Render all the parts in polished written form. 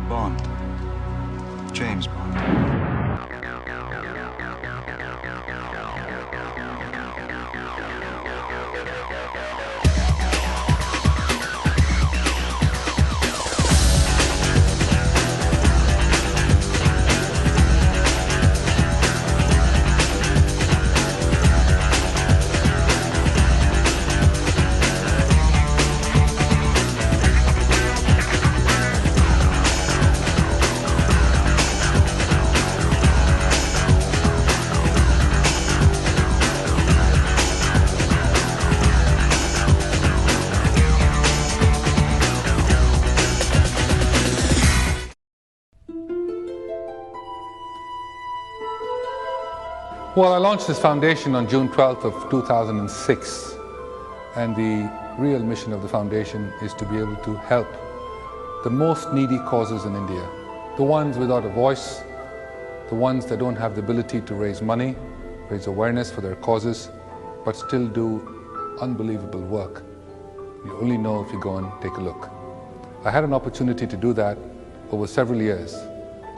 Bond. James Bond. Well, I launched this foundation on June 12th of 2006, and the real mission of the foundation is to be able to help the most needy causes in India, the ones without a voice, the ones that don't have the ability to raise money, raise awareness for their causes, but still do unbelievable work. You only know if you go and take a look. I had an opportunity to do that over several years,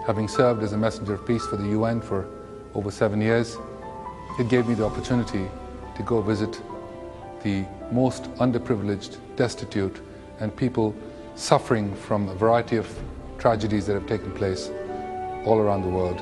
having served as a messenger of peace for the UN for over 7 years. It gave me the opportunity to go visit the most underprivileged, destitute, and people suffering from a variety of tragedies that have taken place all around the world.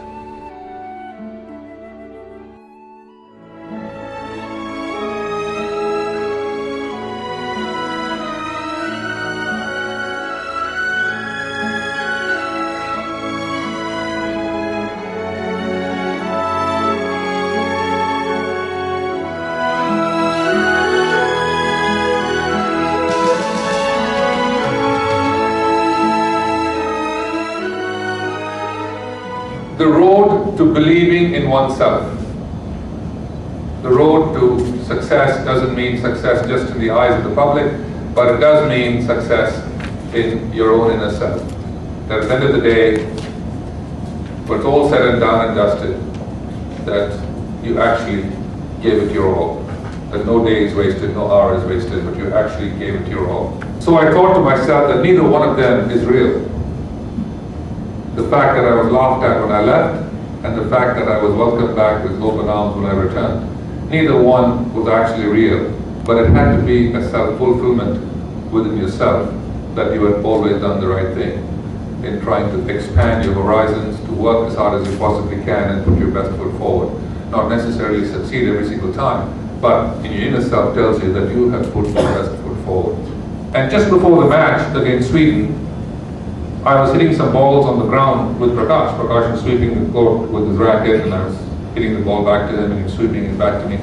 The road to believing in oneself. The road to success doesn't mean success just in the eyes of the public, but it does mean success in your own inner self. That at the end of the day, when it's all said and done and dusted, that you actually gave it your all. That no day is wasted, no hour is wasted, but you actually gave it your all. So I thought to myself that neither one of them is real. The fact that I was laughed at when I left, and the fact that I was welcomed back with open arms when I returned, neither one was actually real, but it had to be a self-fulfillment within yourself that you had always done the right thing in trying to expand your horizons, to work as hard as you possibly can and put your best foot forward. Not necessarily succeed every single time, but in your inner self tells you that you have put your best foot forward. And just before the match against Sweden, I was hitting some balls on the ground with Prakash. Prakash was sweeping the court with his racket, and I was hitting the ball back to him, and he was sweeping it back to me.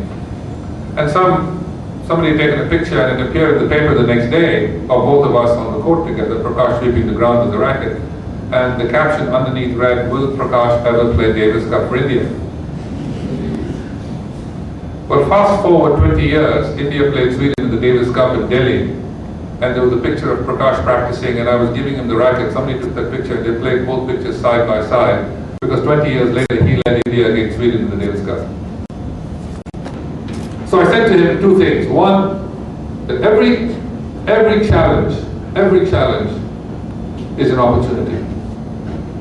And somebody had taken a picture, and it appeared in the paper the next day of both of us on the court together, Prakash sweeping the ground with the racket. And the caption underneath read, "Will Prakash ever play Davis Cup for India?" Well, fast forward 20 years, India played Sweden in the Davis Cup in Delhi. And there was a picture of Prakash practicing, and I was giving him the racket. Somebody took that picture, and they played both pictures side by side, because 20 years later he led India against Sweden in the Davis Cup. So I said to him two things. One, that every challenge is an opportunity.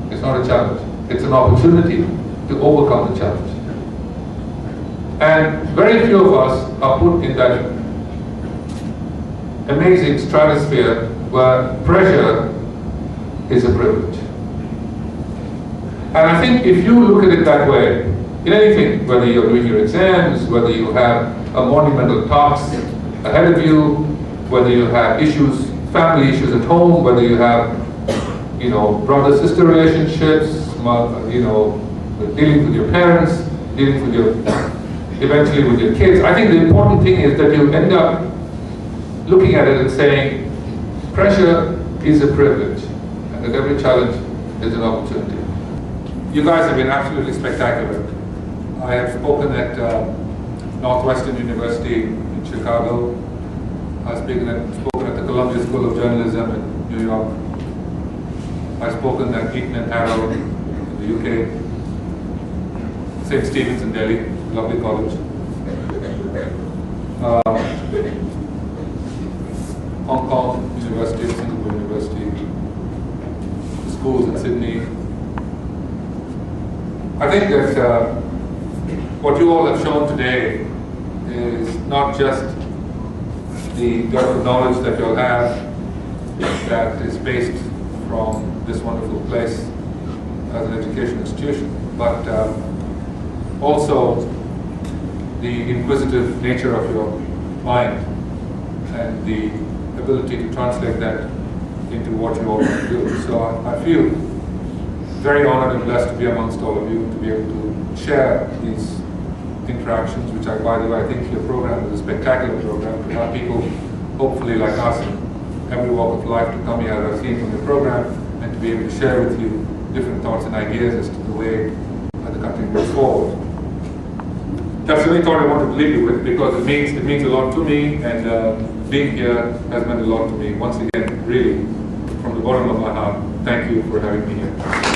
It's not a challenge. It's an opportunity to overcome the challenge. And very few of us are put in that amazing stratosphere where pressure is a privilege. And I think if you look at it that way, in anything, whether you're doing your exams, whether you have a monumental task ahead of you, whether you have issues, family issues at home, whether you have, brother-sister relationships, dealing with your parents, dealing with eventually with your kids, I think the important thing is that you end up looking at it and saying, pressure is a privilege, and that every challenge is an opportunity. You guys have been absolutely spectacular. I have spoken at Northwestern University in Chicago. I've spoken at the Columbia School of Journalism in New York. I've spoken at Eton and Harrow in the UK. St. Stephen's in Delhi, lovely college. Hong Kong University, Singapore University, schools in Sydney. I think that what you all have shown today is not just the depth of knowledge that you'll have that is based from this wonderful place as an education institution, but also the inquisitive nature of your mind and the ability to translate that into what you all want to do. So I feel very honored and blessed to be amongst all of you, to be able to share these interactions, which by the way, I think your program is a spectacular program to have people, hopefully like us, in every walk of life to come here, as I've seen from your program, and to be able to share with you different thoughts and ideas as to the way the country moves forward. That's the only thought I wanted to leave you with, because it means a lot to me, and being here has meant a lot to me. Once again, really, from the bottom of my heart, thank you for having me here.